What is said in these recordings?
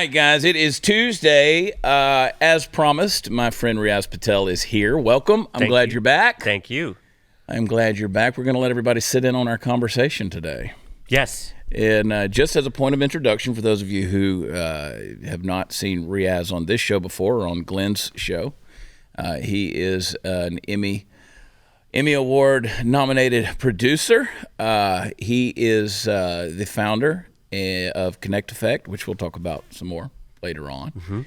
right, guys, it is Tuesday. As promised, my friend Riaz Patel is here. Welcome. I'm glad you're back. Thank you. I'm glad you're back. We're going to let everybody sit in on our conversation today. Yes. And just as a point of introduction, for those of you who have not seen Riaz on this show before or on Glenn's show, he is an Emmy Award nominated producer. He is the founder of Connect Effect, which we'll talk about some more later on. Mm-hmm.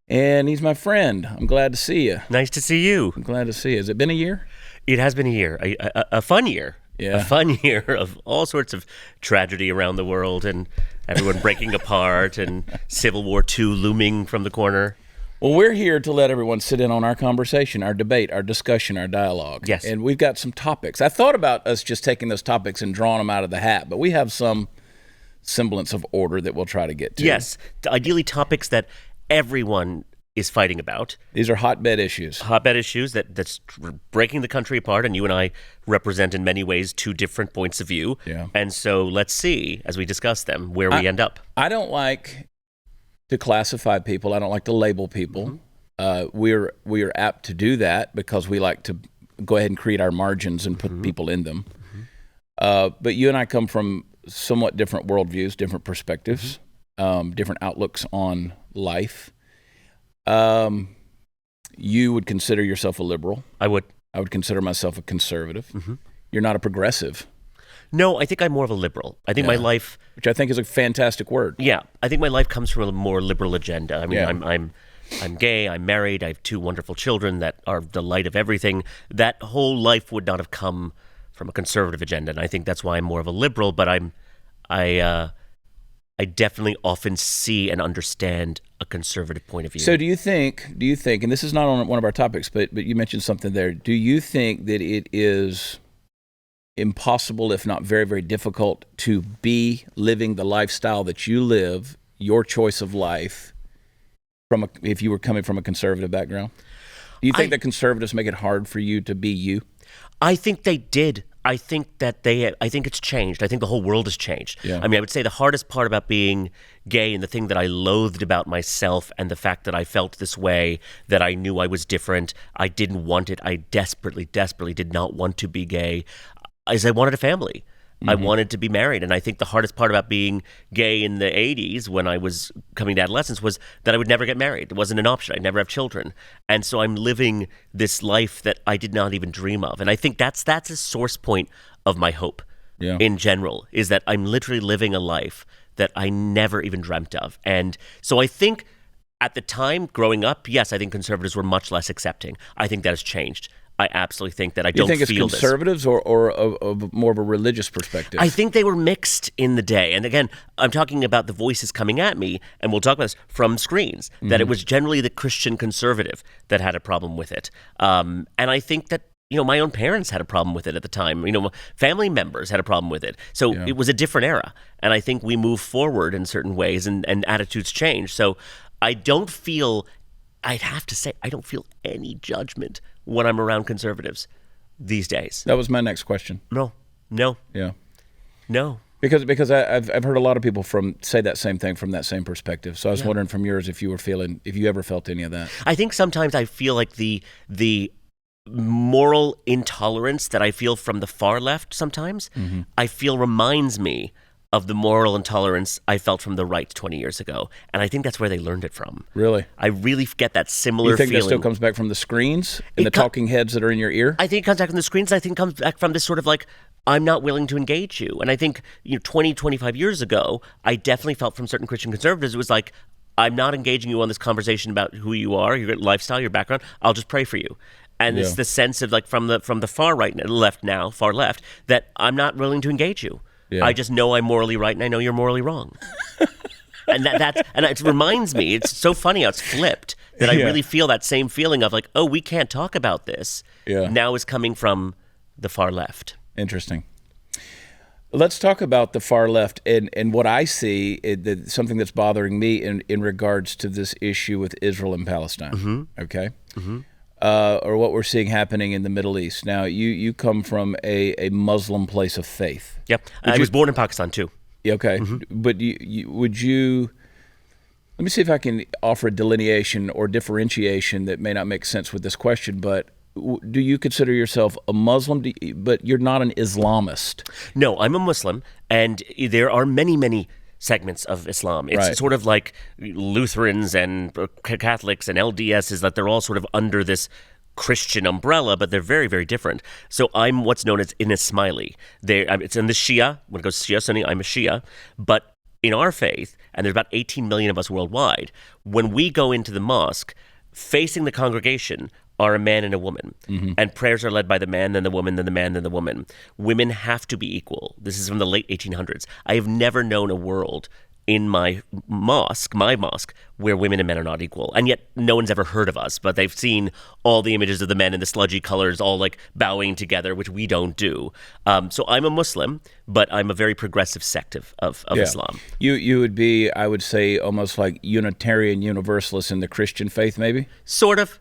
And he's my friend. I'm glad to see you. Nice to see you. I'm glad to see you. Has it been a year? It has been a year, a fun year. Yeah. A fun year of all sorts of tragedy around the world and everyone breaking apart and Civil War II looming from the corner. Well, we're here to let everyone sit in on our conversation, our debate, our discussion, our dialogue. Yes. And we've got some topics. I thought about us just taking those topics and drawing them out of the hat, but we have some semblance of order that we'll try to get to. Yes. Ideally topics that everyone is fighting about. These are hotbed issues. Hotbed issues that's breaking the country apart, and you and I represent in many ways two different points of view. Yeah. And so let's see, as we discuss them, where we end up. I don't like to classify people. I don't like to label people. Mm-hmm. We are apt to do that because we like to go ahead and create our margins and put people in them. Mm-hmm. But you and I come from somewhat different worldviews, different perspectives, different outlooks on life. You would consider yourself a liberal. I would. I would consider myself a conservative. Mm-hmm. You're not a progressive. No, I think I'm more of a liberal. I think my life, which I think is a fantastic word. Yeah, I think my life comes from a more liberal agenda. I mean, Yeah. I'm gay. I'm married. I have two wonderful children that are the light of everything. That whole life would not have come from a conservative agenda, and I think that's why I'm more of a liberal. But I definitely often see and understand a conservative point of view. So do you think, and this is not on one of our topics, but you mentioned something there. Do you think that it is impossible, if not very, very difficult, to be living the lifestyle that you live, your choice of life, if you were coming from a conservative background? Do you think that conservatives make it hard for you to be you? I think they did. I think it's changed. I think the whole world has changed. Yeah. I mean, I would say the hardest part about being gay and the thing that I loathed about myself and the fact that I felt this way, that I knew I was different, I didn't want it, I desperately, desperately did not want to be gay, is I wanted a family. Mm-hmm. I wanted to be married. And I think the hardest part about being gay in the 80s when I was coming to adolescence was that I would never get married. It wasn't an option. I'd never have children. And so I'm living this life that I did not even dream of. And I think that's a source point of my hope in general, is that I'm literally living a life that I never even dreamt of. And so I think at the time growing up, yes, I think conservatives were much less accepting. I think that has changed. I absolutely think that I don't feel this. You think it's conservatives or more of a religious perspective? I think they were mixed in the day. And again, I'm talking about the voices coming at me, and we'll talk about this from screens, that it was generally the Christian conservative that had a problem with it. And I think that, my own parents had a problem with it at the time. Family members had a problem with it. So it was a different era. And I think we move forward in certain ways and attitudes change. So I don't feel, I'd have to say, I don't feel any judgment when I'm around conservatives these days. That was my next question. No. Yeah. No. Because I've heard a lot of people say that same thing from that same perspective. So I was wondering from yours if you ever felt any of that. I think sometimes I feel like the moral intolerance that I feel from the far left sometimes, I feel reminds me of the moral intolerance I felt from the right 20 years ago. And I think that's where they learned it from. Really? I really get that similar feeling. You think that still comes back from the screens and the talking heads that are in your ear? I think it comes back from the screens. I think it comes back from this sort of like, I'm not willing to engage you. And I think 20, 25 years ago, I definitely felt from certain Christian conservatives, it was like, I'm not engaging you on this conversation about who you are, your lifestyle, your background. I'll just pray for you. And it's the sense of like from the far right, far left, that I'm not willing to engage you. Yeah. I just know I'm morally right, and I know you're morally wrong. and it reminds me, it's so funny how it's flipped, that I really feel that same feeling of like, oh, we can't talk about this. Yeah. Now is coming from the far left. Interesting. Let's talk about the far left and what I see, something that's bothering me in regards to this issue with Israel and Palestine. Mm-hmm. Okay? Mm-hmm. Or what we're seeing happening in the Middle East. Now, you come from a Muslim place of faith. Yep. I was born in Pakistan, too. Okay. Mm-hmm. But let Let me see if I can offer a delineation or differentiation that may not make sense with this question, but do you consider yourself a Muslim, but you're not an Islamist? No, I'm a Muslim, and there are many, many segments of Islam. It's sort of like Lutherans and Catholics and LDSs, that they're all sort of under this Christian umbrella, but they're very, very different. So I'm what's known as an Ismaili. It's in the Shia. When it goes Shia Sunni, I'm a Shia. But in our faith, and there's about 18 million of us worldwide, when we go into the mosque, facing the congregation are a man and a woman. And prayers are led by the man, then the woman, then the man, then the woman. Women have to be equal. This is from the late 1800s. I have never known a world in my mosque, where women and men are not equal. And yet no one's ever heard of us, but they've seen all the images of the men in the sludgy colors all like bowing together, which we don't do. So I'm a Muslim, but I'm a very progressive sect of Islam. You would be, I would say, almost like Unitarian Universalist in the Christian faith, maybe? Sort of.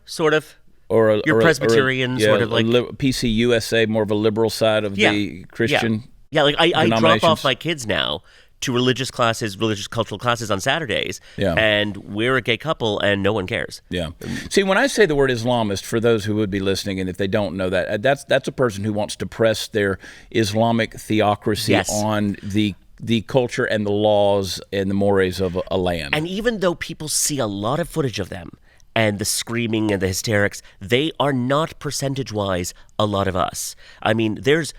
Or You're Presbyterian, sort of like PCUSA, more of a liberal side of the Christian. Yeah, like I drop off my kids now to religious cultural classes on Saturdays, and we're a gay couple, and no one cares. Yeah. See, when I say the word Islamist, for those who would be listening, and if they don't know that, that's a person who wants to press their Islamic theocracy on the culture and the laws and the mores of a land. And even though people see a lot of footage of them, and the screaming and the hysterics, they are not percentage-wise a lot of us. I mean, there's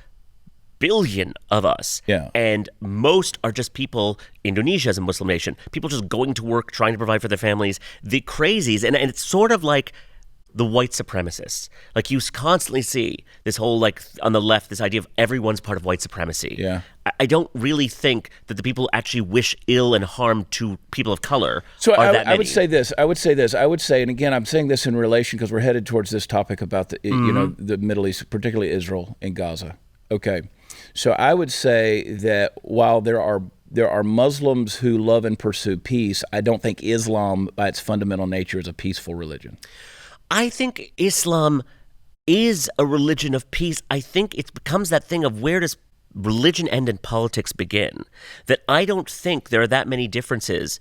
billion of us, and most are just people. Indonesia is a Muslim nation. People just going to work, trying to provide for their families. The crazies, and it's sort of like the white supremacists. Like you constantly see this whole, like on the left, this idea of everyone's part of white supremacy. Yeah. I don't really think that the people actually wish ill and harm to people of color. So I would say this. I would say, and again, I'm saying this in relation because we're headed towards this topic about the the Middle East, particularly Israel and Gaza. Okay. So I would say that while there are Muslims who love and pursue peace, I don't think Islam, by its fundamental nature, is a peaceful religion. I think Islam is a religion of peace. I think it becomes that thing of where does religion end and politics begin? That I don't think there are that many differences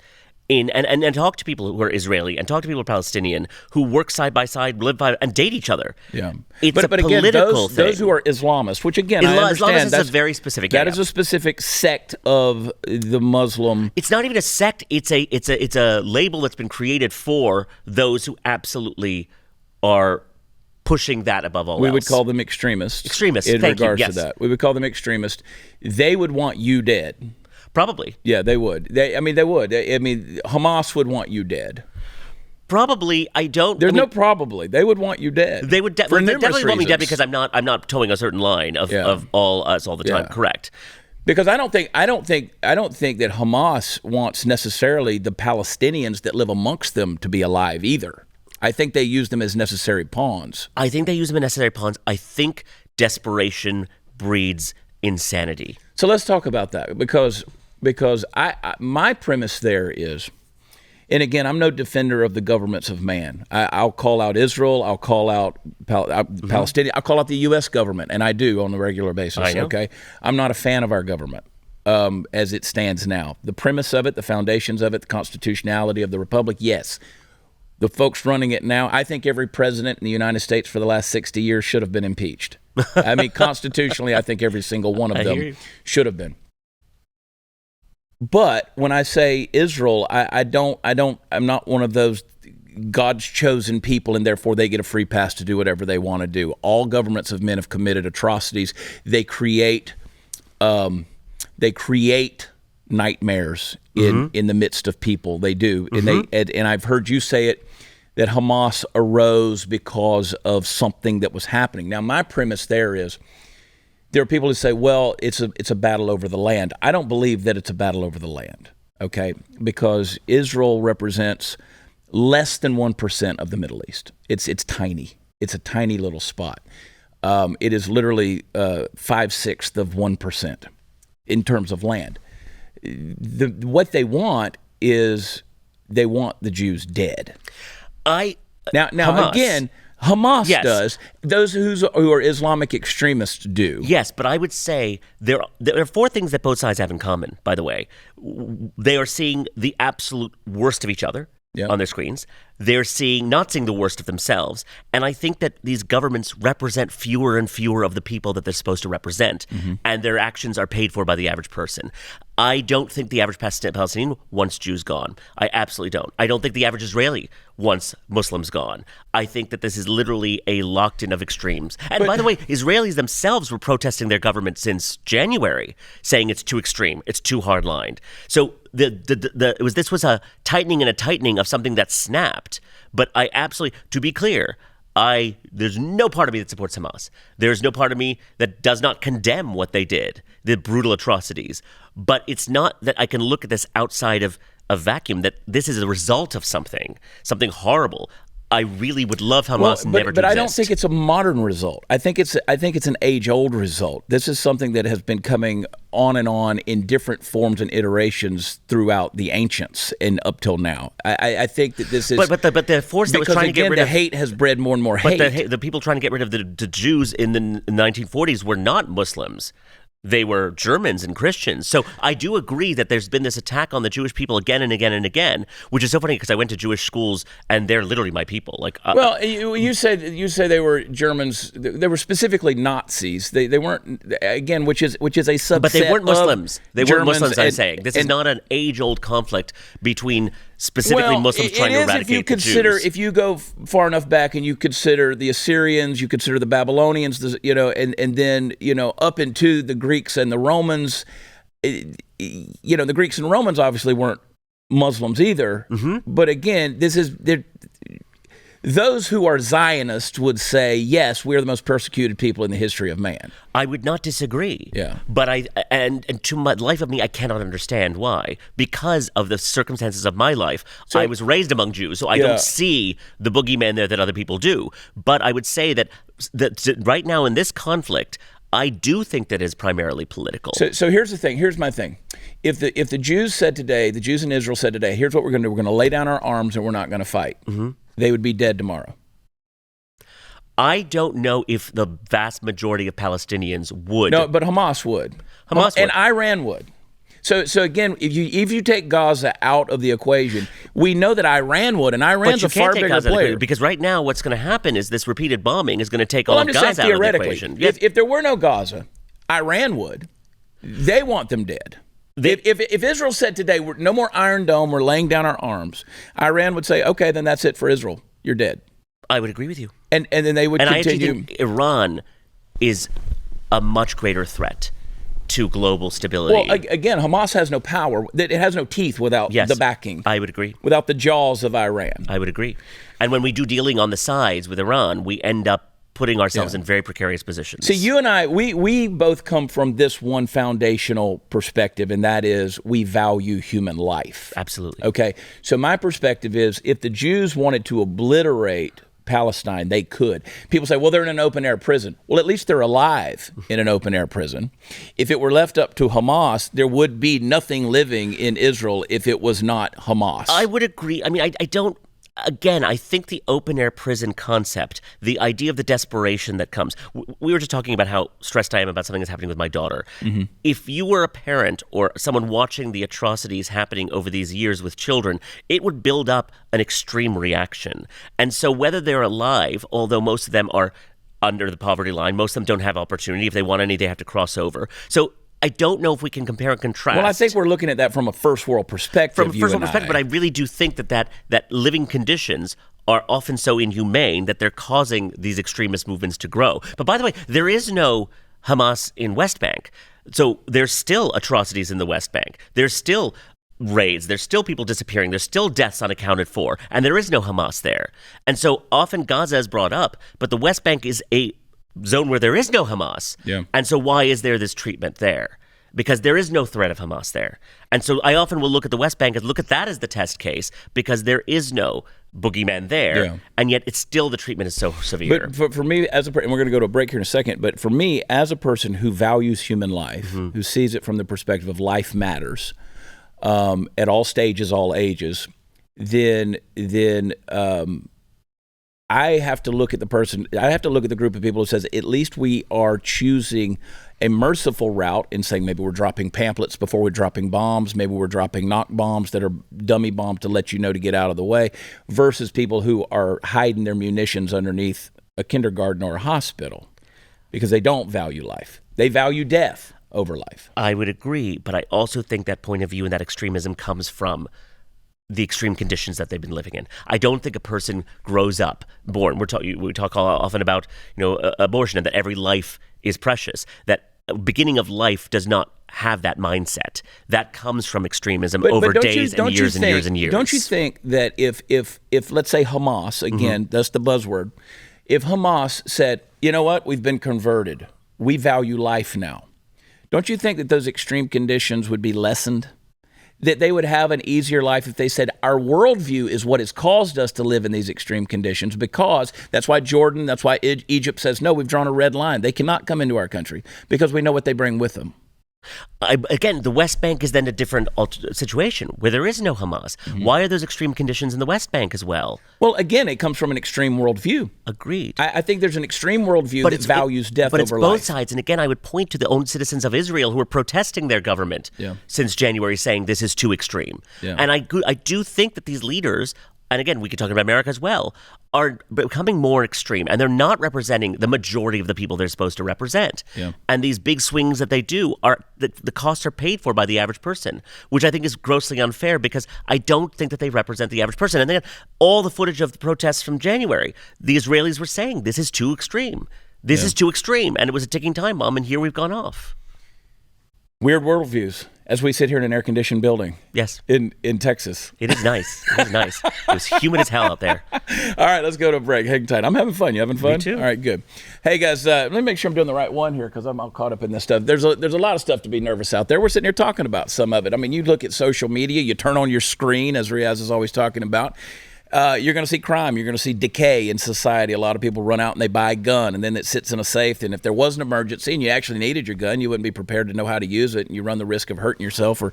in, and talk to people who are Israeli and talk to people who are Palestinian who work side by side, live by, and date each other. Yeah. It's but a again, political thing. Those who are Islamists, which again, I understand. Islamist is a very specific That is a specific sect of the Muslim. It's not even a sect. It's a label that's been created for those who absolutely are pushing that above all else. We would call them extremists. In regards to that. We would call them extremists. They would want you dead. Probably. Yeah, they would. They would. Hamas would want you dead. Probably. There's no probably. They would want you dead. They would definitely want me dead because I'm not towing a certain line of all us all the time. Yeah. Correct. Because I don't think that Hamas wants necessarily the Palestinians that live amongst them to be alive either. I think they use them as necessary pawns. I think desperation breeds insanity. So let's talk about that because my premise there is, and again, I'm no defender of the governments of man. I'll call out Israel. I'll call out Palestinian. I'll call out the U.S. government, and I do on a regular basis. I know. Okay, I'm not a fan of our government as it stands now. The premise of it, the foundations of it, the constitutionality of the republic, yes. The folks running it now, I think every president in the United States for the last 60 years should have been impeached. I mean, constitutionally, I think every single one of them should have been. But when I say Israel, I'm not one of those God's chosen people and therefore they get a free pass to do whatever they want to do. All governments of men have committed atrocities. They create nightmares in the midst of people. They do. And I've heard you say it, that Hamas arose because of something that was happening. Now, my premise there is, there are people who say, well, it's a battle over the land. I don't believe that it's a battle over the land, okay? Because Israel represents less than 1% of the Middle East. It's tiny. It's a tiny little spot. It is literally 5/6 of 1% in terms of land. What they want is they want the Jews dead. Now Hamas. Again, Hamas Yes. does. Those who are Islamic extremists do. Yes, but I would say there are four things that both sides have in common, by the way. They are seeing the absolute worst of each other on their screens. They're not seeing the worst of themselves. And I think that these governments represent fewer and fewer of the people that they're supposed to represent. And their actions are paid for by the average person. I don't think the average Palestinian wants Jews gone. I absolutely don't. I don't think the average Israeli wants Muslims gone. I think that this is literally a locked-in of extremes. And by the way, Israelis themselves were protesting their government since January, saying it's too extreme, it's too hard-lined. So this was a tightening and a tightening of something that snapped. But I absolutely, to be clear, there's no part of me that supports Hamas. There's no part of me that does not condemn what they did, the brutal atrocities. But it's not that I can look at this outside of a vacuum, that this is a result of something horrible. I really would love Hamas never to exist. But I don't think it's a modern result. I think it's an age-old result. This is something that has been coming on and on in different forms and iterations throughout the ancients and up till now. I think that this is... But the force that was trying to get rid of... the hate has bred more and more hate. But the people trying to get rid of the Jews in the 1940s were not Muslims. They were Germans and Christians. So I do agree that there's been this attack on the Jewish people again and again and again, which is so funny because I went to Jewish schools and they're literally my people. Well, you say they were Germans. They were specifically Nazis. They weren't, again, which is a subset. But they weren't Muslims. They weren't Muslims. I'm saying this is not an age-old conflict between specifically Muslims trying to eradicate the Jews. If you go far enough back and you consider the Assyrians, you consider the Babylonians, and then up into the Greeks and the Romans. The Greeks and Romans obviously weren't Muslims either. But again, those who are Zionists would say, yes, we're the most persecuted people in the history of man. I would not disagree. Yeah. But and to my life of me, I cannot understand why. Because of the circumstances of my life, I was raised among Jews, so I don't see the boogeyman there that other people do. But I would say that right now in this conflict, I do think that is primarily political. So here's the thing. Here's my thing. If the Jews said today, the Jews in Israel said today, here's what we're going to do. We're going to lay down our arms and we're not going to fight. They would be dead tomorrow. I don't know if the vast majority of Palestinians would. No, but Hamas would. Hamas would. And Iran would. So again, if you take Gaza out of the equation, we know that Iran would, and Iran's a far bigger player. Because right now, what's going to happen is this repeated bombing is going to take all of Gaza out of the equation. If there were no Gaza, Iran would. They want them dead. If Israel said today, no more Iron Dome, we're laying down our arms, Iran would say, okay, then that's it for Israel. You're dead. I would agree with you. And then they would continue. I actually think Iran is a much greater threat to global stability. Well, again, Hamas has no power. It has no teeth without the backing. I would agree. Without the jaws of Iran. I would agree. And when we do dealing on the sides with Iran, we end up putting ourselves in very precarious positions. See, you and I, we both come from this one foundational perspective, and that is we value human life. Absolutely. Okay? So my perspective is if the Jews wanted to obliterate Palestine, they could. People say, well, they're in an open-air prison. Well, at least they're alive in an open-air prison. If it were left up to Hamas, there would be nothing living in Israel if it was not Hamas. I would agree. I mean, I don't... Again, I think the open-air prison concept, the idea of the desperation that comes... We were just talking about how stressed I am about something that's happening with my daughter. If you were a parent or someone watching the atrocities happening over these years with children, it would build up an extreme reaction. And so whether they're alive, although most of them are under the poverty line, most of them don't have opportunity. If they want any, they have to cross over. So I don't know if we can compare and contrast. Well, I think we're looking at that from a first world perspective. From a first world perspective, but I really do think that living conditions are often so inhumane that they're causing these extremist movements to grow. But by the way, there is no Hamas in West Bank. So there's still atrocities in the West Bank. There's still raids. There's still people disappearing. There's still deaths unaccounted for. And there is no Hamas there. And so often Gaza is brought up, but the West Bank is a zone where there is no Hamas. Yeah. And so why is there this treatment there? Because there is no threat of Hamas there. And so I often will look at the West Bank and look at that as the test case because there is no boogeyman there, and yet it's still the treatment is so severe. But for me, and we're going to go to a break here in a second, but for me, as a person who values human life, who sees it from the perspective of life matters at all stages, all ages, then I have to look at the person. I have to look at the group of people who says at least we are choosing a merciful route in saying maybe we're dropping pamphlets before we're dropping bombs. Maybe we're dropping knock bombs that are dummy bombs to let you know to get out of the way, versus people who are hiding their munitions underneath a kindergarten or a hospital because they don't value life. They value death over life. I would agree, but I also think that point of view and that extremism comes from the extreme conditions that they've been living in. I don't think a person grows up, born. We talk often about abortion and that every life is precious. That beginning of life does not have that mindset. That comes from extremism over days and years and years and years. Don't you think that if let's say Hamas, again, that's the buzzword, if Hamas said, you know what, we've been converted, we value life now, don't you think that those extreme conditions would be lessened? That they would have an easier life if they said, our worldview is what has caused us to live in these extreme conditions, because that's why Jordan, that's why Egypt says, no, we've drawn a red line. They cannot come into our country because we know what they bring with them. Again, the West Bank is then a different situation where there is no Hamas. Why are those extreme conditions in the West Bank as well? Well, again, it comes from an extreme worldview. Agreed. I think there's an extreme worldview that values death over life. But it's both sides. And again, I would point to the own citizens of Israel who are protesting their government since January, saying this is too extreme. Yeah. And I do think that these leaders, and again, we could talk about America as well, are becoming more extreme, and they're not representing the majority of the people they're supposed to represent. Yeah. And these big swings that they do are the costs are paid for by the average person, which I think is grossly unfair, because I don't think that they represent the average person. And then all the footage of the protests from January, the Israelis were saying this is too extreme. This is too extreme, and it was a ticking time bomb, and here we've gone off. Weird worldviews as we sit here in an air-conditioned building. Yes. In Texas. It is nice. It is nice. It was humid as hell out there. All right, let's go to a break. Hang tight. I'm having fun. You having fun? Me too. All right, good. Hey, guys, let me make sure I'm doing the right one here, because I'm all caught up in this stuff. There's a lot of stuff to be nervous out there. We're sitting here talking about some of it. I mean, you look at social media, you turn on your screen, as Riaz is always talking about. You're going to see crime. You're going to see decay in society. A lot of people run out and they buy a gun, and then it sits in a safe. And if there was an emergency and you actually needed your gun, you wouldn't be prepared to know how to use it, and you run the risk of hurting yourself or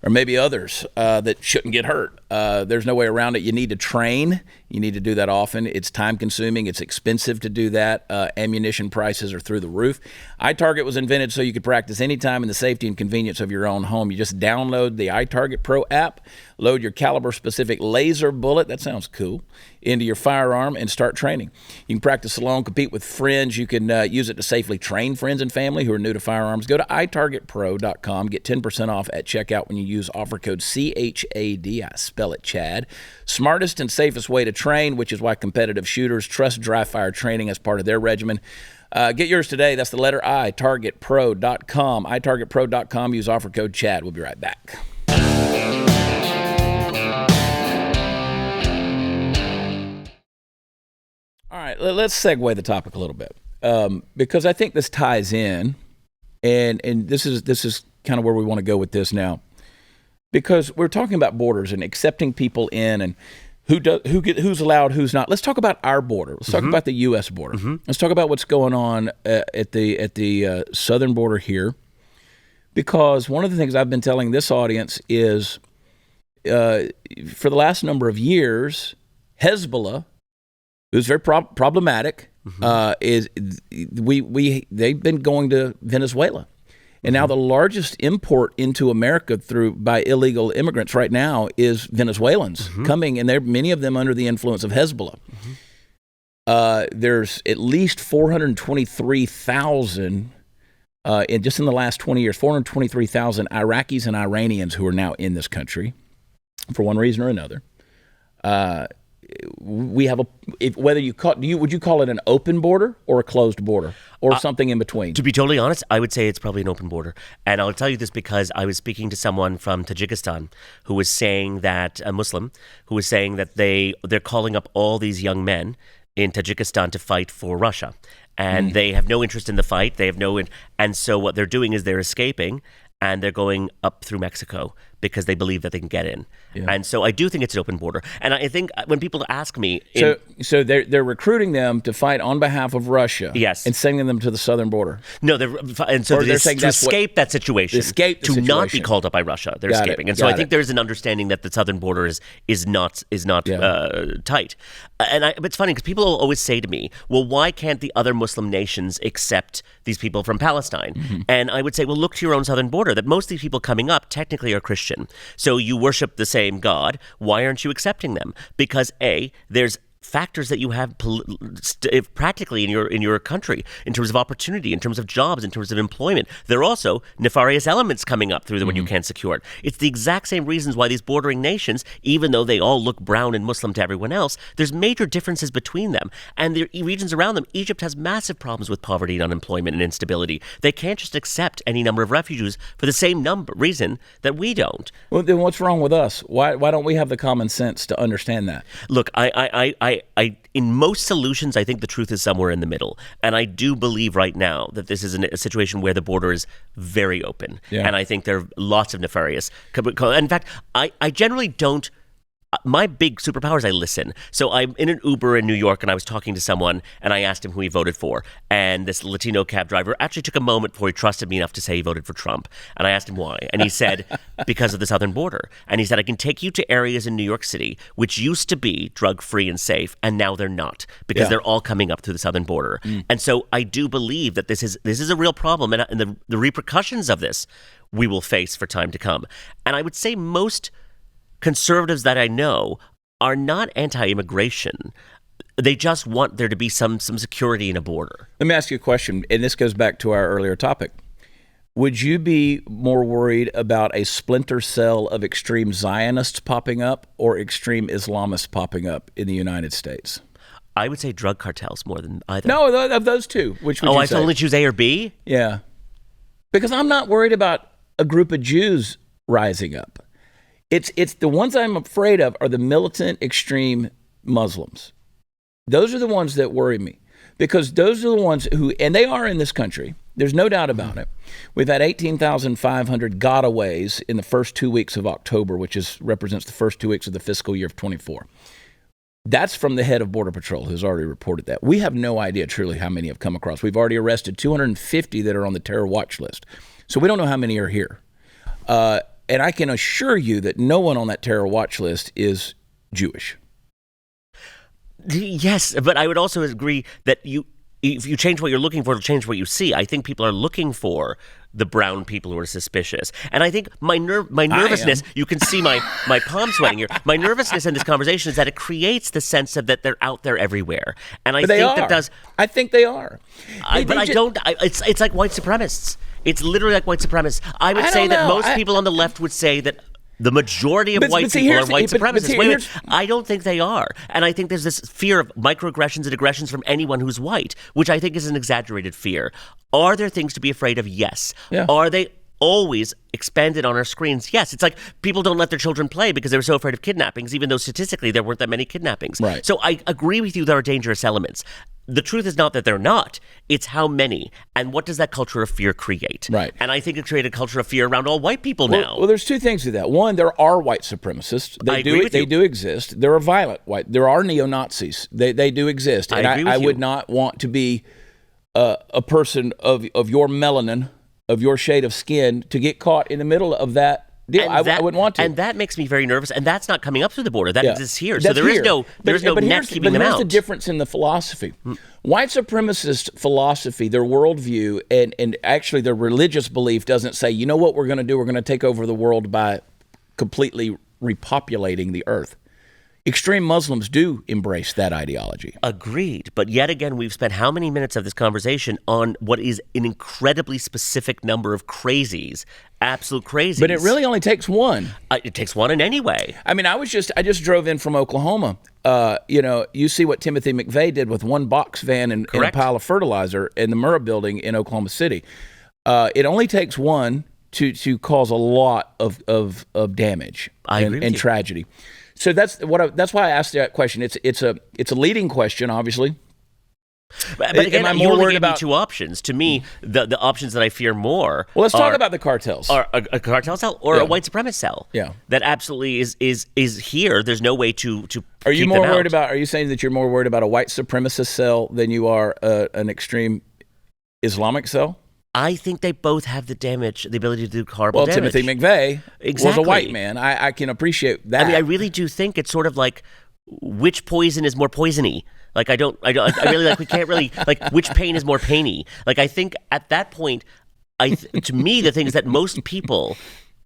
maybe others that shouldn't get hurt. There's no way around it. You need to train. You need to do that often. It's time-consuming. It's expensive to do that. Ammunition prices are through the roof. iTarget was invented so you could practice anytime in the safety and convenience of your own home. You just download the iTarget Pro app, load your caliber-specific laser bullet, that sounds cool, into your firearm and start training. You can practice alone, compete with friends. You can use it to safely train friends and family who are new to firearms. Go to itargetpro.com. Get 10% off at checkout when you use offer code CHAD. I spell it Chad. Smartest and safest way to train, which is why competitive shooters trust dry fire training as part of their regimen. Get yours today. That's the letter I, targetpro.com. itargetpro.com. Use offer code Chad. We'll be right back. All right, let's segue the topic a little bit, because I think this ties in, and this is kind of where we want to go with this now, because we're talking about borders and accepting people in, and who's allowed, who's not. Let's talk about our border. Let's talk about the U.S. border. Let's talk about what's going on at the southern border here, because one of the things I've been telling this audience is, for the last number of years, Hezbollah, who's very problematic, they've been going to Venezuela, and now the largest import into America by illegal immigrants right now is Venezuelans coming, and many of them under the influence of Hezbollah. There's at least 423,000 in the last 20 years, 423,000 Iraqis and Iranians who are now in this country for one reason or another. We have would you call it an open border or a closed border or something in between? To be totally honest, I would say it's probably an open border. And I'll tell you this because I was speaking to someone from Tajikistan who was saying that, a Muslim, who was saying that they're calling up all these young men in Tajikistan to fight for Russia. And they have no interest in the fight. They have and so what they're doing is they're escaping. and they're going up through Mexico because they believe that they can get in. Yeah. And so I do think it's an open border. And I think when people ask me... So they're recruiting them to fight on behalf of Russia. Yes. And sending them to the southern border. No, they're saying to escape that situation. To not be called up by Russia. They're escaping. And so I think there's an understanding that the southern border is not tight. But it's funny because people always say to me, well, why can't the other Muslim nations accept these people from Palestine? Mm-hmm. And I would say, well, look to your own southern border, that most of these people coming up technically are Christian. So you worship the same God. Why aren't you accepting them? Because A, there's factors that you have practically in your country in terms of opportunity, in terms of jobs, in terms of employment. There are also nefarious elements coming up through them when you can't secure it. It's the exact same reasons why these bordering nations, even though they all look brown and Muslim to everyone else, there's major differences between them. And the regions around them, Egypt has massive problems with poverty and unemployment and instability. They can't just accept any number of refugees for the same reason that we don't. Well, then what's wrong with us? Why don't we have the common sense to understand that? Look, in most solutions, I think the truth is somewhere in the middle. And I do believe right now that this is a situation where the border is very open. Yeah. And I think there are lots of nefarious. In fact, I generally don't. My big superpower is I listen. So I'm in an Uber in New York, and I was talking to someone, and I asked him who he voted for. And this Latino cab driver actually took a moment before he trusted me enough to say he voted for Trump. And I asked him why. And he said, because of the southern border. And he said, I can take you to areas in New York City which used to be drug-free and safe, and now they're not, because they're all coming up through the southern border. And so I do believe that this is a real problem, and the repercussions of this we will face for time to come. And I would say most conservatives that I know are not anti-immigration. They just want there to be some security in a border. Let me ask you a question, and this goes back to our earlier topic. Would you be more worried about a splinter cell of extreme Zionists popping up or extreme Islamists popping up in the United States? I would say drug cartels more than either. No, of those two. Which would you say? I only choose A or B? Yeah. Because I'm not worried about a group of Jews rising up. It's the ones I'm afraid of are the militant extreme Muslims. Those are the ones that worry me, because those are the ones who, and they are in this country. There's no doubt about it. We've had 18,500 gotaways in the first 2 weeks of October, which represents the first 2 weeks of the fiscal year of 24. That's from the head of Border Patrol, who's already reported that. We have no idea truly how many have come across. We've already arrested 250 that are on the terror watch list. So we don't know how many are here. And I can assure you that no one on that terror watch list is Jewish. Yes, but I would also agree that if you change what you're looking for, it'll change what you see. I think people are looking for the brown people who are suspicious. And I think my nervousness, you can see my palm sweating here. My nervousness in this conversation is that it creates the sense of that they're out there everywhere. And I think that does. I think they are. It's like white supremacists. It's literally like white supremacists. I would say that most people on the left would say that the majority of white people are white supremacists. Wait, I don't think they are. And I think there's this fear of microaggressions and aggressions from anyone who's white, which I think is an exaggerated fear. Are there things to be afraid of? Yes. Yeah. Are they always expanded on our screens? Yes. It's like people don't let their children play because they were so afraid of kidnappings, even though statistically there weren't that many kidnappings. Right. So I agree with you there are dangerous elements. The truth is not that they're not. It's how many. And what does that culture of fear create? Right. And I think it created a culture of fear around all white people now. Well, there's two things to that. One, there are white supremacists. They do exist. There are violent white. There are neo-Nazis. They do exist. And I would not want to be a person of your melanin, of your shade of skin, to get caught in the middle of that deal. I wouldn't want to. And that makes me very nervous. And that's not coming up through the border. That exists here. So there is no net keeping them out. But here's the difference in the philosophy. White supremacist philosophy, their worldview, and actually their religious belief doesn't say, you know what we're going to do? We're going to take over the world by completely repopulating the earth. Extreme Muslims do embrace that ideology. Agreed. But yet again, we've spent how many minutes of this conversation on what is an incredibly specific number of crazies, absolute crazies. But it really only takes one. It takes one in any way. I mean, I just drove in from Oklahoma. You see what Timothy McVeigh did with one box van and a pile of fertilizer in the Murrah building in Oklahoma City. It only takes one to cause a lot of damage and tragedy. So that's why I asked that question. It's a leading question, obviously, But again, am I you more only worried gave me about two options. To me, the options that I fear more. Well, let's talk about the cartels. Are a cartel cell or a white supremacist cell. Yeah. That absolutely is here. There's no way to Are you keep more them worried out. about? Are you saying that you're more worried about a white supremacist cell than you are an extreme Islamic cell? I think they both have the ability to do horrible damage. Timothy McVeigh was Exactly. a white man. I can appreciate that. I mean, I really do think it's sort of like which poison is more poisony. Like I really like we can't really like which pain is more painy. Like I think at that point, to me the thing is that most people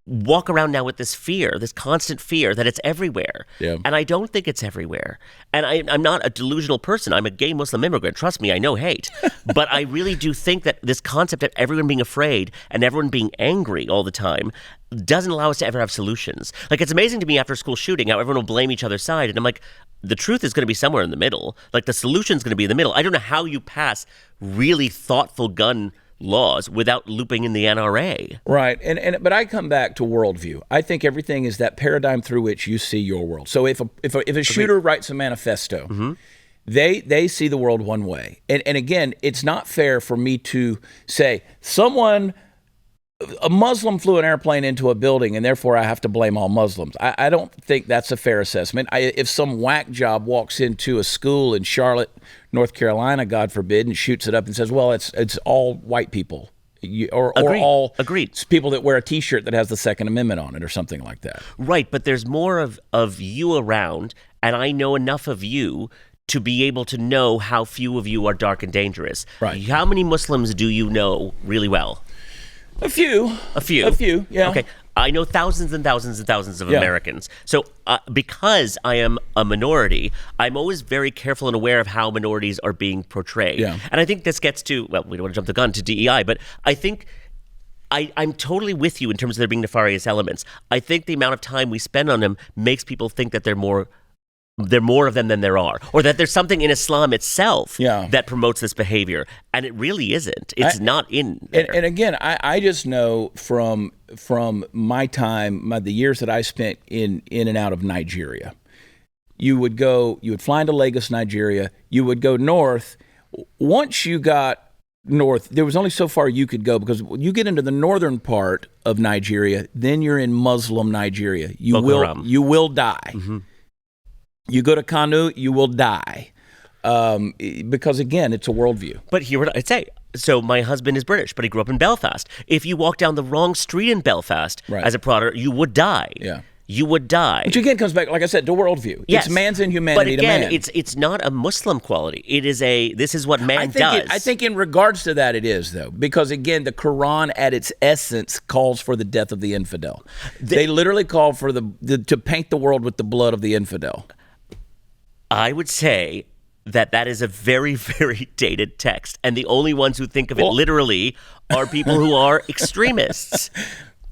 walk around now with this fear, this constant fear that it's everywhere. Yeah. And I don't think it's everywhere. And I'm not a delusional person. I'm a gay Muslim immigrant. Trust me, I know hate. But I really do think that this concept of everyone being afraid and everyone being angry all the time doesn't allow us to ever have solutions. Like, it's amazing to me after a school shooting how everyone will blame each other's side. And I'm like, the truth is going to be somewhere in the middle. Like, the solution's going to be in the middle. I don't know how you pass really thoughtful gun laws without looping in the NRA. Right. But I come back to worldview. I think everything is that paradigm through which you see your world. So if a shooter writes a manifesto, they see the world one way. And again, it's not fair for me to say a Muslim flew an airplane into a building and therefore I have to blame all Muslims. I don't think that's a fair assessment. If some whack job walks into a school in Charlotte, North Carolina, God forbid, and shoots it up and says, well, it's all white people. Or all people that wear a T-shirt that has the Second Amendment on it or something like that. Right, but there's more of you around, and I know enough of you to be able to know how few of you are dark and dangerous. Right. How many Muslims do you know really well? A few, yeah. Okay. I know thousands and thousands and thousands of Americans. So because I am a minority, I'm always very careful and aware of how minorities are being portrayed. Yeah. And I think this gets to, well, we don't want to jump the gun to DEI, but I think I'm totally with you in terms of there being nefarious elements. I think the amount of time we spend on them makes people think that there are more of them than there are, or that there's something in Islam itself that promotes this behavior, and it really isn't. It's not in there. And again, I just know from my time, the years that I spent in and out of Nigeria, you would fly into Lagos, Nigeria, you would go north. Once you got north, there was only so far you could go, because when you get into the northern part of Nigeria, then you're in Muslim Nigeria. You will die. Mm-hmm. You go to Kanu, you will die. Because, again, it's a worldview. But here what I'd say. So my husband is British, but he grew up in Belfast. If you walk down the wrong street in Belfast as a Prather, you would die. Yeah. You would die. Which, again, comes back, like I said, to worldview. Yes. It's man's inhumanity to man. But again, it's not a Muslim quality. It is this is what man does. I think in regards to that it is, though. Because, again, the Quran at its essence calls for the death of the infidel. They literally call for to paint the world with the blood of the infidel. I would say that is a very, very dated text. And the only ones who think of it literally are people who are extremists.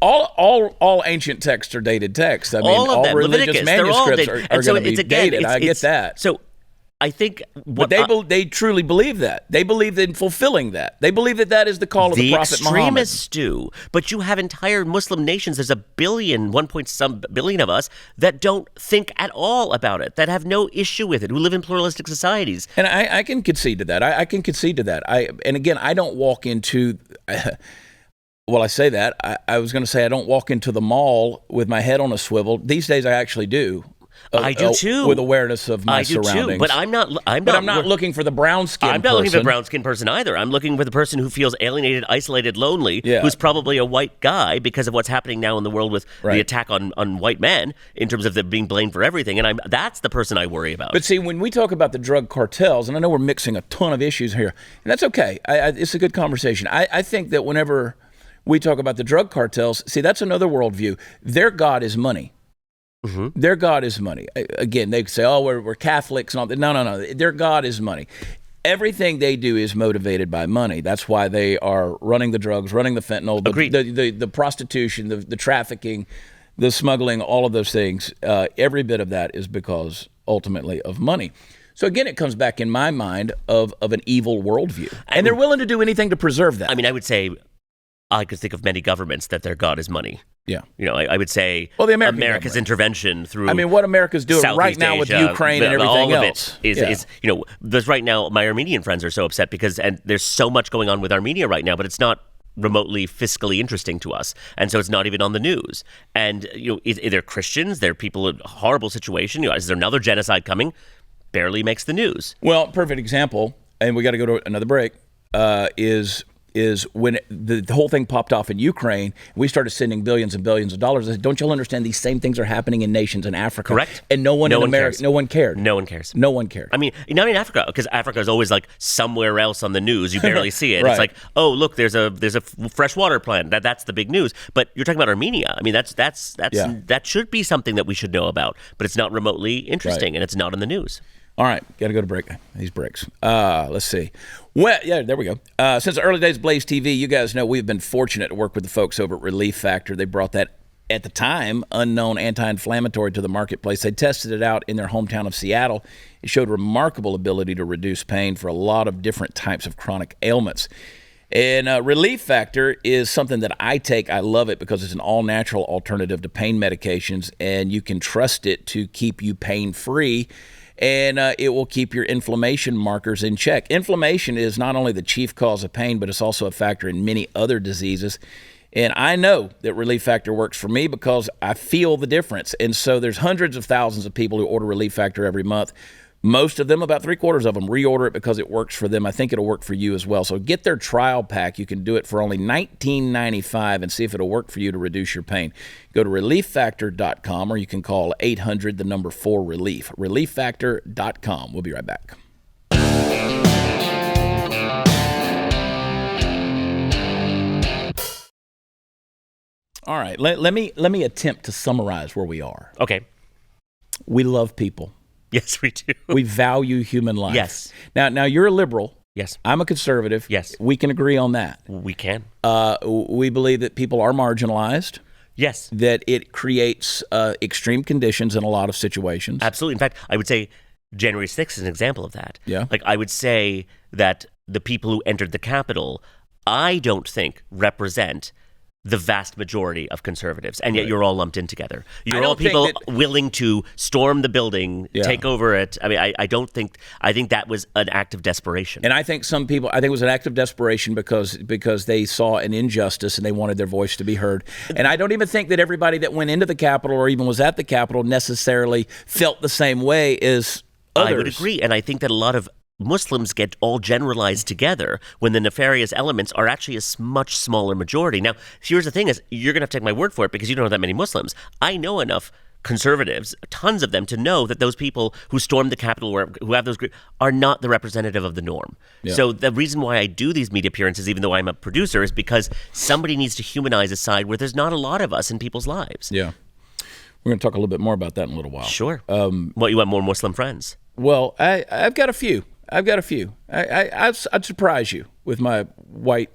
All ancient texts are dated texts. I mean, all religious manuscripts are going to be dated. I get that. So I think they truly believe that. They believe in fulfilling that. They believe that is the call of the Prophet Muhammad. The extremists do, but you have entire Muslim nations. There's 1 point some billion of us that don't think at all about it, that have no issue with it, who live in pluralistic societies. And I can concede to that. I can concede to that. And again, I don't walk into. Well, I say that. I was going to say I don't walk into the mall with my head on a swivel. These days, I actually do. I do too, with awareness of my surroundings. Too, but I'm not looking for the brown skin. I'm not looking for the brown skin person either. I'm looking for the person who feels alienated, isolated, lonely, who's probably a white guy because of what's happening now in the world with the attack on white men in terms of them being blamed for everything. And that's the person I worry about. But see, when we talk about the drug cartels, and I know we're mixing a ton of issues here, and that's okay. It's a good conversation. I think that whenever we talk about the drug cartels, see, that's another worldview. Their God is money. Mm-hmm. Their God is money. Again, they say, "Oh, we're Catholics and all that." No. Their God is money. Everything they do is motivated by money. That's why they are running the drugs, running the fentanyl, the prostitution, the trafficking, the smuggling, all of those things. Every bit of that is because ultimately of money. So again, it comes back in my mind of an evil worldview, and they're willing to do anything to preserve that. I mean, I would say I could think of many governments that their god is money. Yeah. I would say the American America's government. intervention through. I mean, what America's doing Southeast right now Asia, with Ukraine and everything all else. Of it is there's right now, my Armenian friends are so upset and there's so much going on with Armenia right now, but it's not remotely fiscally interesting to us. And so it's not even on the news. And, they're Christians, they're people in a horrible situation. Is there another genocide coming? Barely makes the news. Well, perfect example, and we got to go to another break, is when the whole thing popped off in Ukraine, we started sending billions and billions of dollars. I said, don't y'all understand these same things are happening in nations in Africa? Correct. And no one in America, no one cared. No one cares. No one cared. I mean, not in Africa, because Africa is always like somewhere else on the news. You barely see it. Right. It's like, oh, look, there's a fresh water plant. That's the big news. But you're talking about Armenia. I mean, that should be something that we should know about. But it's not remotely interesting, and it's not in the news. All right, got to go to break. These breaks. Let's see. Well, yeah, there we go. Since the early days of Blaze TV, you guys know we've been fortunate to work with the folks over at Relief Factor. They brought that, at the time, unknown anti-inflammatory to the marketplace. They tested it out in their hometown of Seattle. It showed remarkable ability to reduce pain for a lot of different types of chronic ailments. And Relief Factor is something that I take. I love it because it's an all-natural alternative to pain medications, and you can trust it to keep you pain-free. And it will keep your inflammation markers in check. Inflammation is not only the chief cause of pain, but it's also a factor in many other diseases. And I know that Relief Factor works for me because I feel the difference. And so there's hundreds of thousands of people who order Relief Factor every month. Most of them, about 3/4 of them, reorder it because it works for them. I think it'll work for you as well. So get their trial pack. You can do it for only $19.95 and see if it'll work for you to reduce your pain. Go to relieffactor.com or you can call 800-4-RELIEF. Relieffactor.com. We'll be right back. All right, let me attempt to summarize where we are. Okay. We love people. Yes, we do. We value human life. Yes. Now you're a liberal. Yes. I'm a conservative. Yes. We can agree on that. We can. We believe that people are marginalized. Yes. That it creates extreme conditions in a lot of situations. Absolutely. In fact, I would say January 6th is an example of that. Yeah. Like, I would say that the people who entered the Capitol, I don't think represent the vast majority of conservatives, and yet you're all lumped in together. You're all people willing to storm the building, take over it. I mean, I think that was an act of desperation. And I think it was an act of desperation because they saw an injustice and they wanted their voice to be heard. And I don't even think that everybody that went into the Capitol or even was at the Capitol necessarily felt the same way as others. I would agree, and I think that a lot of Muslims get all generalized together when the nefarious elements are actually a much smaller majority. Now, here's the thing is, you're going to have to take my word for it because you don't know that many Muslims. I know enough conservatives, tons of them, to know that those people who stormed the Capitol or who have those groups are not the representative of the norm. Yeah. So the reason why I do these media appearances, even though I'm a producer, is because somebody needs to humanize a side where there's not a lot of us in people's lives. Yeah. We're going to talk a little bit more about that in a little while. Sure. What, you want more Muslim friends? Well, I've got a few. I'd surprise you with my white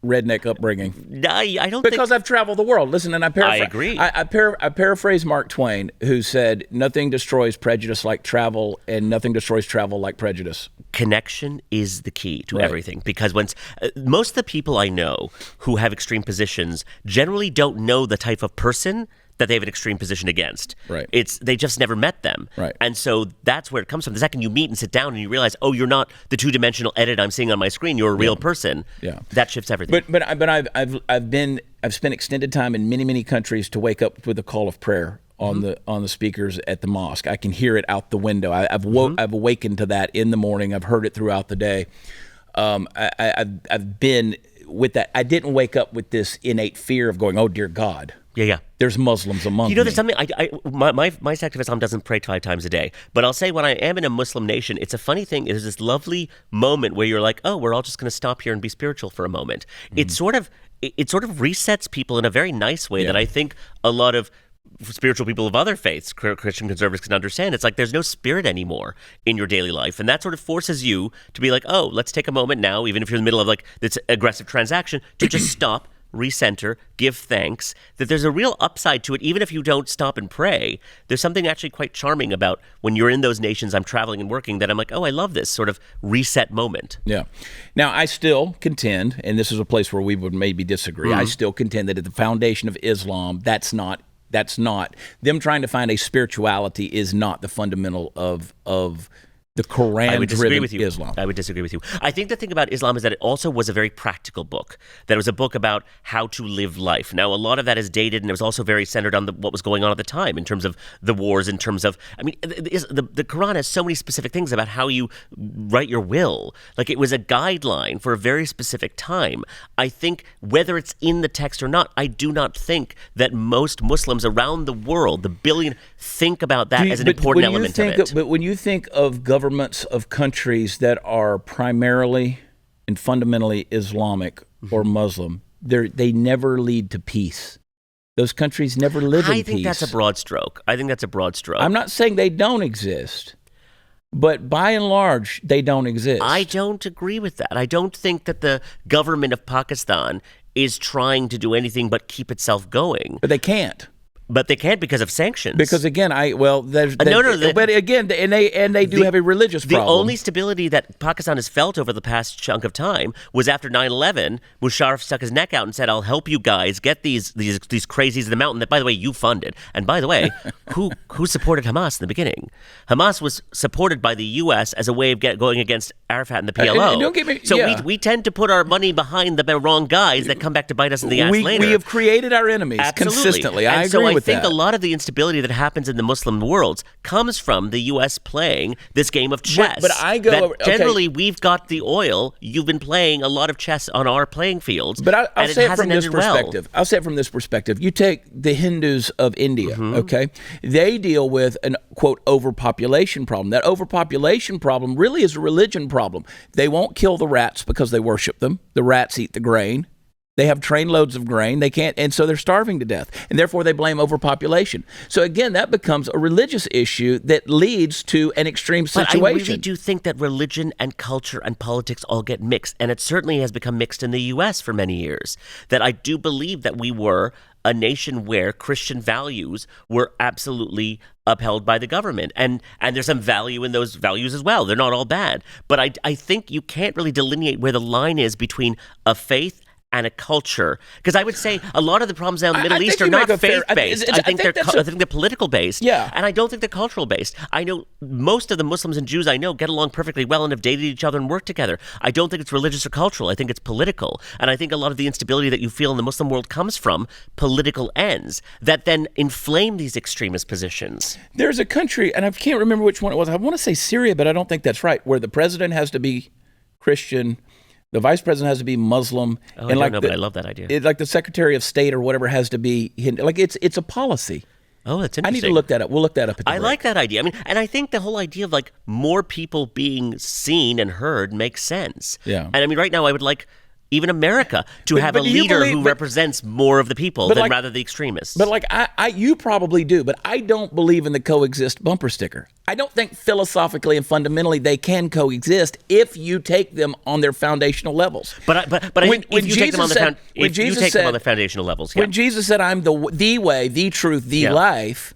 redneck upbringing. I don't because I've traveled the world. Listen, and I agree. I paraphrase Mark Twain, who said, "Nothing destroys prejudice like travel, and nothing destroys travel like prejudice." Connection is the key to everything, because most of the people I know who have extreme positions generally don't know the type of person that they have an extreme position against. Right. They just never met them. Right. And so that's where it comes from. The second you meet and sit down and you realize, oh, you're not the two-dimensional edit I'm seeing on my screen. You're a real person. Yeah. That shifts everything. But I've spent extended time in many countries to wake up with a call of prayer on the speakers at the mosque. I can hear it out the window. I've awakened to that in the morning. I've heard it throughout the day. I've been with that. I didn't wake up with this innate fear of going, oh dear God. Yeah. There's Muslims among me. There's something. My sect of Islam doesn't pray 5 times a day, but I'll say when I am in a Muslim nation, it's a funny thing. There's this lovely moment where you're like, oh, we're all just going to stop here and be spiritual for a moment. It sort of resets people in a very nice way that I think a lot of spiritual people of other faiths, Christian conservatives, can understand. It's like there's no spirit anymore in your daily life, and that sort of forces you to be like, oh, let's take a moment now, even if you're in the middle of like this aggressive transaction, to just stop, recenter, give thanks, that there's a real upside to it. Even if you don't stop and pray, there's something actually quite charming about when you're in those nations I'm traveling and working that I'm like, oh, I love this sort of reset moment. Yeah. Now, I still contend, and this is a place where we would maybe disagree, I still contend that at the foundation of Islam, that's not them trying to find a spirituality is not the fundamental of the Quran-driven Islam. I would disagree with you. I think the thing about Islam is that it also was a very practical book. That it was a book about how to live life. Now, a lot of that is dated, and it was also very centered on what was going on at the time in terms of the wars, in terms of, I mean, the Quran has so many specific things about how you write your will. Like, it was a guideline for a very specific time. I think whether it's in the text or not, I do not think that most Muslims around the world, the billion, think about that as an important element of it. But when you think of governments of countries that are primarily and fundamentally Islamic or Muslim, they never lead to peace. Those countries never live in peace. I think that's a broad stroke. I'm not saying they don't exist, but by and large, they don't exist. I don't agree with that. I don't think that the government of Pakistan is trying to do anything but keep itself going. But they can't. But they can't because of sanctions. Because again, but again, they do have a religious problem. The only stability that Pakistan has felt over the past chunk of time was after 9/11. Musharraf stuck his neck out and said, "I'll help you guys get these crazies in the mountain that, by the way, you funded." And by the way, who supported Hamas in the beginning? Hamas was supported by the U.S. as a way of going against Arafat and the PLO. Don't get me, we tend to put our money behind the wrong guys that come back to bite us in the ass later. We have created our enemies consistently. I agree with that. I think a lot of the instability that happens in the Muslim worlds comes from the U.S. playing this game of chess. But I go generally, we've got the oil. You've been playing a lot of chess on our playing fields. But I'll say it from this perspective. I'll say it from this perspective. You take the Hindus of India, okay? They deal with an, quote, overpopulation problem. That overpopulation problem really is a religion problem. They won't kill the rats because they worship them. The rats eat the grain. They have trainloads of grain. They can't, and so they're starving to death. And therefore, they blame overpopulation. So again, that becomes a religious issue that leads to an extreme situation. But I really do think that religion and culture and politics all get mixed, and it certainly has become mixed in the U.S. for many years. That I do believe that we were a nation where Christian values were absolutely upheld by the government. And there's some value in those values as well. They're not all bad. But I think you can't really delineate where the line is between a faith and a culture, because I would say a lot of the problems now in the Middle East are not faith-based. I think they're political-based, and I don't think they're cultural-based. I know most of the Muslims and Jews I know get along perfectly well and have dated each other and worked together. I don't think it's religious or cultural. I think it's political, and I think a lot of the instability that you feel in the Muslim world comes from political ends that then inflame these extremist positions. There's a country, and I can't remember which one it was. I want to say Syria, but I don't think that's right, where the president has to be Christian, the vice president has to be Muslim. Oh, I don't know, but I love that idea. Like the Secretary of State or whatever has to be Hindu. Like it's a policy. Oh, that's interesting. I need to look that up. We'll look that up at the break. like that idea. I mean, and I think the whole idea of like more people being seen and heard makes sense. Yeah. And I mean, right now I would like even America to have a leader who represents more of the people than rather the extremists. But like you probably do, but I don't believe in the coexist bumper sticker. I don't think philosophically and fundamentally they can coexist if you take them on their foundational levels. But I think if you take them on the foundational levels. When Jesus said, "I'm the way, the truth, the life,"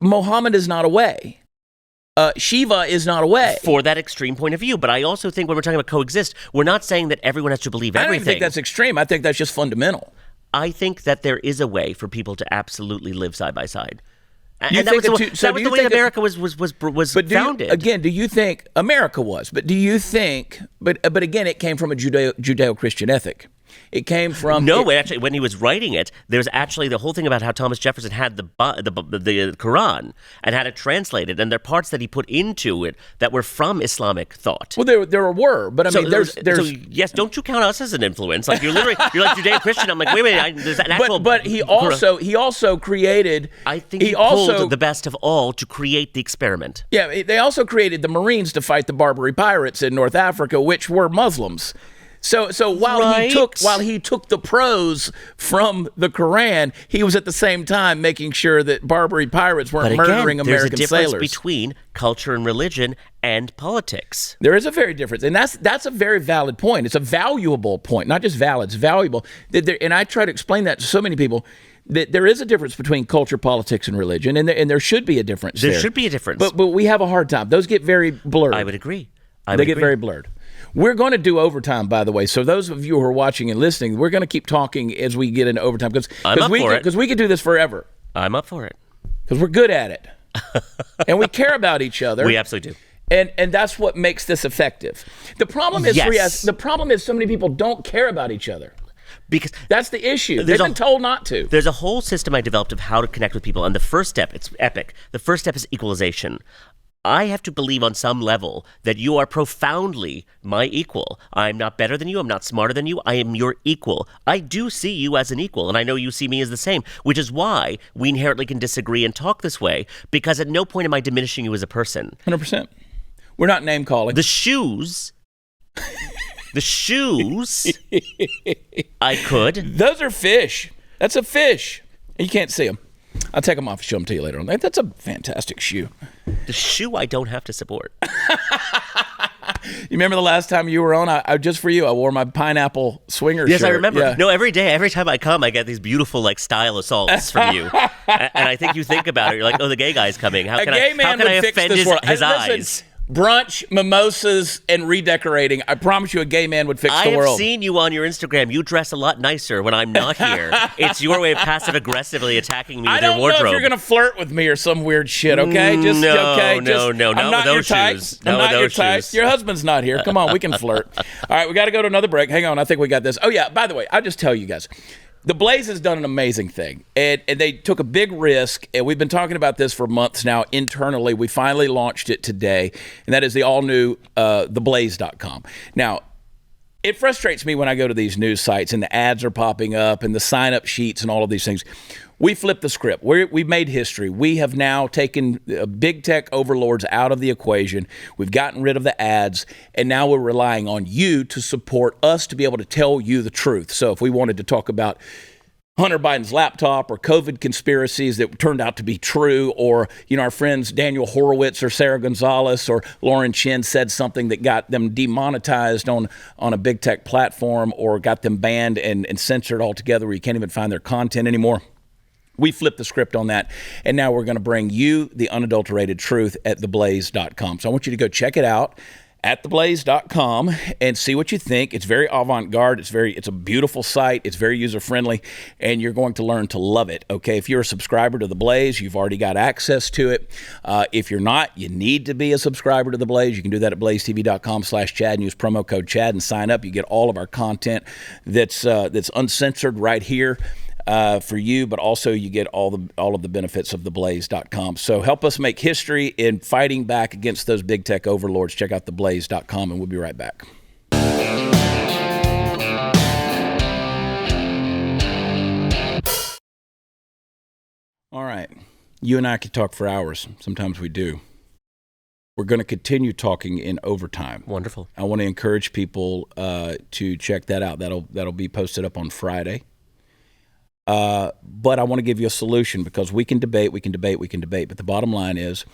Muhammad is not a way. Shiva is not a way. For that extreme point of view. But I also think when we're talking about coexist, we're not saying that everyone has to believe everything. I don't think that's extreme. I think that's just fundamental. I think that there is a way for people to absolutely live side by side. And that was the way America was founded. Do you think America was? But do you think? But again, it came from a Judeo-Christian ethic. It came from actually, when he was writing it, there's actually the whole thing about how Thomas Jefferson had the Quran and had it translated, and there are parts that he put into it that were from Islamic thought. Well, there were, but I mean, there's yes. Don't you count us as an influence? Like you're like Judeo-Christian. I'm like, wait, there's an actual. But he also created. I think he pulled the best of all to create the experiment. Yeah, they also created the Marines to fight the Barbary pirates in North Africa, which were Muslims. So while he took the prose from the Quran, he was at the same time making sure that Barbary pirates weren't murdering American sailors. There's a difference between culture and religion and politics. There is a very difference, and that's a very valid point. It's a valuable point, not just valid, it's valuable. And I try to explain that to so many people, that there is a difference between culture, politics, and religion, and there should be a difference there. There should be a difference. But we have a hard time. Those get very blurred. I would agree. They get very blurred. We're going to do overtime, by the way. So those of you who are watching and listening, we're going to keep talking as we get into overtime because we could do this forever. I'm up for it because we're good at it, and we care about each other. We absolutely do. And that's what makes this effective. The problem is, Riaz, the problem is so many people don't care about each other. Because that's the issue. They've been told not to. There's a whole system I developed of how to connect with people, and the first step, it's epic. The first step is equalization. I have to believe on some level that you are profoundly my equal. I'm not better than you. I'm not smarter than you. I am your equal. I do see you as an equal, and I know you see me as the same, which is why we inherently can disagree and talk this way, because at no point am I diminishing you as a person. 100%. We're not name calling. The shoes, I could. Those are fish. That's a fish. You can't see them. I'll take them off and show them to you later on. That's a fantastic shoe. The shoe I don't have to support. You remember the last time you were on? I just for you, I wore my pineapple swinger shirt. Yes, I remember. Yeah. No, every time I come, I get these beautiful style assaults from you. And I think you think about it. You're like, oh, the gay guy's coming. How can I offend his eyes? Brunch, mimosas, and redecorating. I promise you a gay man would fix the world. I've seen you on your Instagram. You dress a lot nicer when I'm not here. It's your way of passive-aggressively attacking me with your wardrobe. I don't know if you're going to flirt with me or some weird shit, okay? No, not with those shoes. I'm not your type. Your husband's not here. Come on, we can flirt. All right, we got to go to another break. Hang on, I think we got this. Oh, yeah, by the way, I'll just tell you guys. The Blaze has done an amazing thing, and they took a big risk, and we've been talking about this for months now internally. We finally launched it today, and that is the all-new theblaze.com. Now, it frustrates me when I go to these news sites, and the ads are popping up, and the sign-up sheets and all of these things. We flipped the script. We've made history. We have now taken big tech overlords out of the equation. We've gotten rid of the ads, and now we're relying on you to support us to be able to tell you the truth. So if we wanted to talk about Hunter Biden's laptop or COVID conspiracies that turned out to be true, or, our friends Daniel Horowitz or Sarah Gonzalez or Lauren Chin said something that got them demonetized on a big tech platform or got them banned and censored altogether where you can't even find their content anymore. We flipped the script on that, and now we're going to bring you the unadulterated truth at theblaze.com. So I want you to go check it out at theblaze.com and see what you think. It's very avant-garde. It's a beautiful site. It's very user-friendly, and you're going to learn to love it, okay? If you're a subscriber to The Blaze, you've already got access to it. If you're not, you need to be a subscriber to The Blaze. You can do that at blazetv.com/Chad and use promo code Chad and sign up. You get all of our content that's uncensored right here. For you, but also you get all of the benefits of theblaze.com. So help us make history in fighting back against those big tech overlords. Check out theblaze.com, and we'll be right back. All right. You and I could talk for hours. Sometimes we do. We're going to continue talking in overtime. Wonderful. I want to encourage people to check that out. That'll be posted up on Friday. But I want to give you a solution, because we can debate. But the bottom line is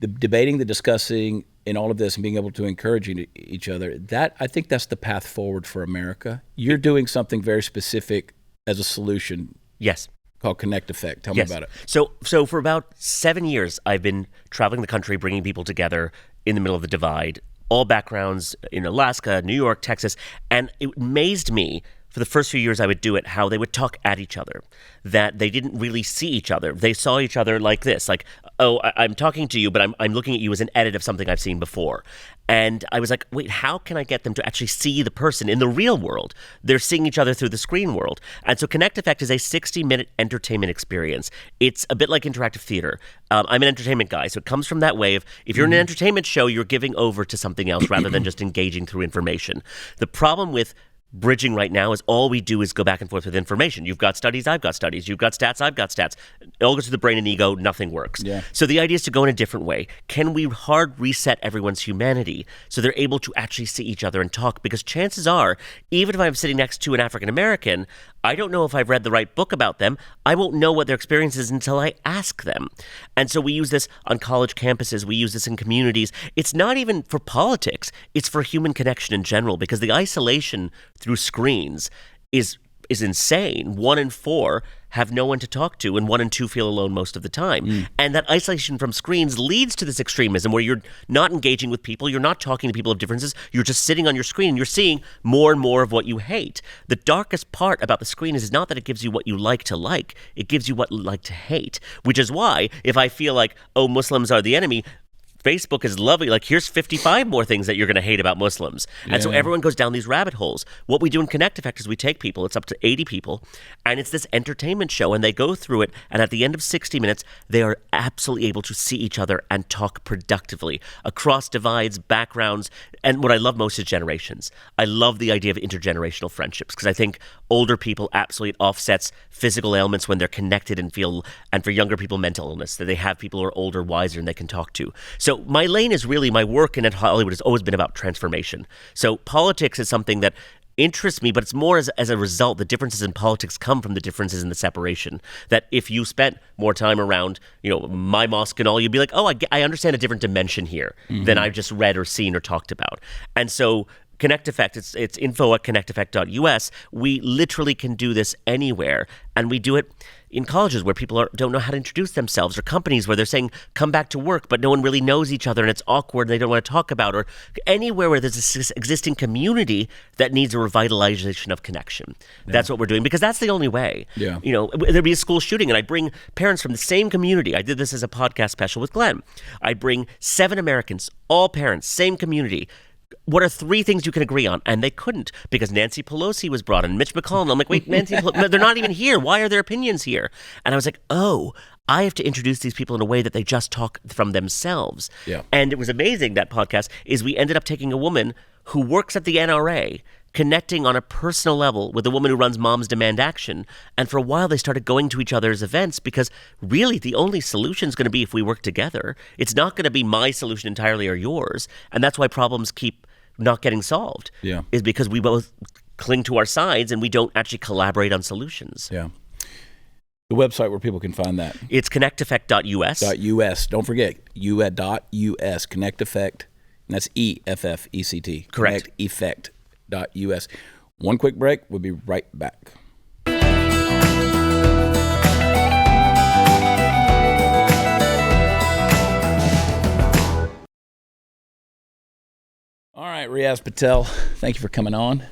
the debating, the discussing, and all of this, and being able to encourage each other, I think that's the path forward for America. You're doing something very specific as a solution. Yes. Called Connect Effect. Tell me about it. So for about 7 years, I've been traveling the country, bringing people together in the middle of the divide, all backgrounds in Alaska, New York, Texas, and it amazed me. For the first few years I would do it, how they would talk at each other, that they didn't really see each other. They saw each other like this, like, oh, I'm talking to you, but I'm looking at you as an edit of something I've seen before. And I was like, wait, how can I get them to actually see the person in the real world? They're seeing each other through the screen world. And so Connect Effect is a 60-minute entertainment experience. It's a bit like interactive theater. I'm an entertainment guy, so it comes from that way of, if you're in an entertainment show, you're giving over to something else rather than just engaging through information. The problem with bridging right now is all we do is go back and forth with information. You've got studies, I've got studies. You've got stats, I've got stats. It all goes to the brain and ego, nothing works. Yeah. So the idea is to go in a different way. Can we hard reset everyone's humanity so they're able to actually see each other and talk? Because chances are, even if I'm sitting next to an African American, I don't know if I've read the right book about them. I won't know what their experience is until I ask them. And so we use this on college campuses. We use this in communities. It's not even for politics. It's for human connection in general, because the isolation through screens is insane. 1 in 4 have no one to talk to, and 1 in 2 feel alone most of the time. And that isolation from screens leads to this extremism where you're not engaging with people, you're not talking to people of differences, you're just sitting on your screen and you're seeing more and more of what you hate. The darkest part about the screen is not that it gives you what you like to like, it gives you what you like to hate, which is why if I feel like, oh, Muslims are the enemy, Facebook is lovely. Like, here's 55 more things that you're going to hate about Muslims. And so everyone goes down these rabbit holes. What we do in Connect Effect is we take people, it's up to 80 people, and it's this entertainment show, and they go through it, and at the end of 60 minutes, they are absolutely able to see each other and talk productively across divides, backgrounds, and what I love most is generations. I love the idea of intergenerational friendships, because I think older people absolutely offsets physical ailments when they're connected and for younger people, mental illness, that they have people who are older, wiser, and they can talk to. So my lane is really, my work in Hollywood has always been about transformation. So politics is something that interests me, but it's more as a result. The differences in politics come from the differences in the separation. That if you spent more time around, my mosque and all, you'd be like, oh, I understand a different dimension here than I've just read or seen or talked about. And so Connect Effect, it's info at connecteffect.us. We literally can do this anywhere, and we do it in colleges where people don't know how to introduce themselves, or companies where they're saying, come back to work, but no one really knows each other and it's awkward and they don't want to talk about, or anywhere where there's this existing community that needs a revitalization of connection. Yeah. That's what we're doing, because that's the only way. Yeah. There'd be a school shooting and I bring parents from the same community. I did this as a podcast special with Glenn. I bring 7 Americans, all parents, same community. What are 3 things you can agree on? And they couldn't, because Nancy Pelosi was brought in, Mitch McConnell. I'm like, wait, Nancy Pelosi, they're not even here. Why are their opinions here? And I was like, oh, I have to introduce these people in a way that they just talk from themselves. Yeah. And it was amazing, that podcast, is we ended up taking a woman who works at the NRA, connecting on a personal level with the woman who runs Moms Demand Action. And for a while, they started going to each other's events, because really the only solution is going to be if we work together. It's not going to be my solution entirely or yours. And that's why problems keep not getting solved, is because we both cling to our sides and we don't actually collaborate on solutions. Yeah. The website where people can find that. It's connecteffect.us. .us. Don't forget, .us, Connect Effect, and that's EFFECT. Correct. Connecteffect.us. One quick break. We'll be right back. All right, Riaz Patel, thank you for coming on.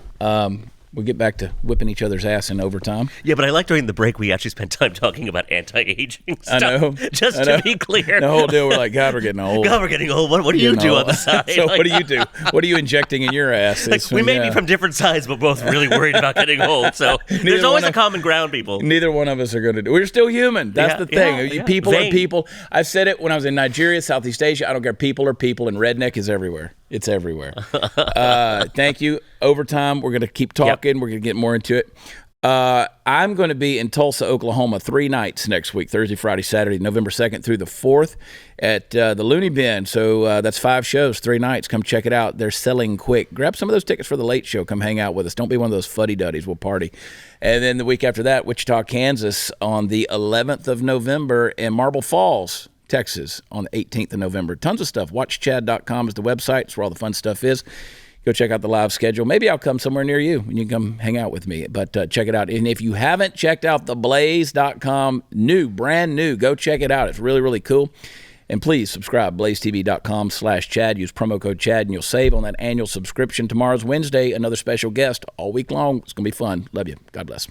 We'll get back to whipping each other's ass in overtime. Yeah, but I like during the break we actually spent time talking about anti-aging stuff. I know. Just to be clear. The whole deal, we're like, God, we're getting old. God, we're getting old. What do you do on the side? So what do you do? What are you injecting in your ass? We may be from different sides, but both really worried about getting old. So there's always a common ground, people. Neither one of us are going to do. We're still human. That's the thing. People are people. I said it when I was in Nigeria, Southeast Asia. I don't care. People are people, and redneck is everywhere. It's everywhere. Thank you. Overtime. We're going to keep talking. Yep. We're going to get more into it. I'm going to be in Tulsa, Oklahoma 3 nights next week, Thursday, Friday, Saturday, November 2nd through the 4th at the Looney Bin. So that's 5 shows, 3 nights. Come check it out. They're selling quick. Grab some of those tickets for the late show. Come hang out with us. Don't be one of those fuddy-duddies. We'll party. And then the week after that, Wichita, Kansas on the 11th of November, and Marble Falls, Texas on the 18th of November. Tons of stuff. WatchChad.com is the website. It's where all the fun stuff is. Go check out the live schedule. Maybe I'll come somewhere near you and you can come hang out with me. But check it out. And if you haven't checked out theblaze.com, brand new, go check it out. It's really, really cool. And please subscribe, blazetv.com/Chad. Use promo code Chad and you'll save on that annual subscription. Tomorrow's Wednesday, another special guest all week long. It's going to be fun. Love you. God bless.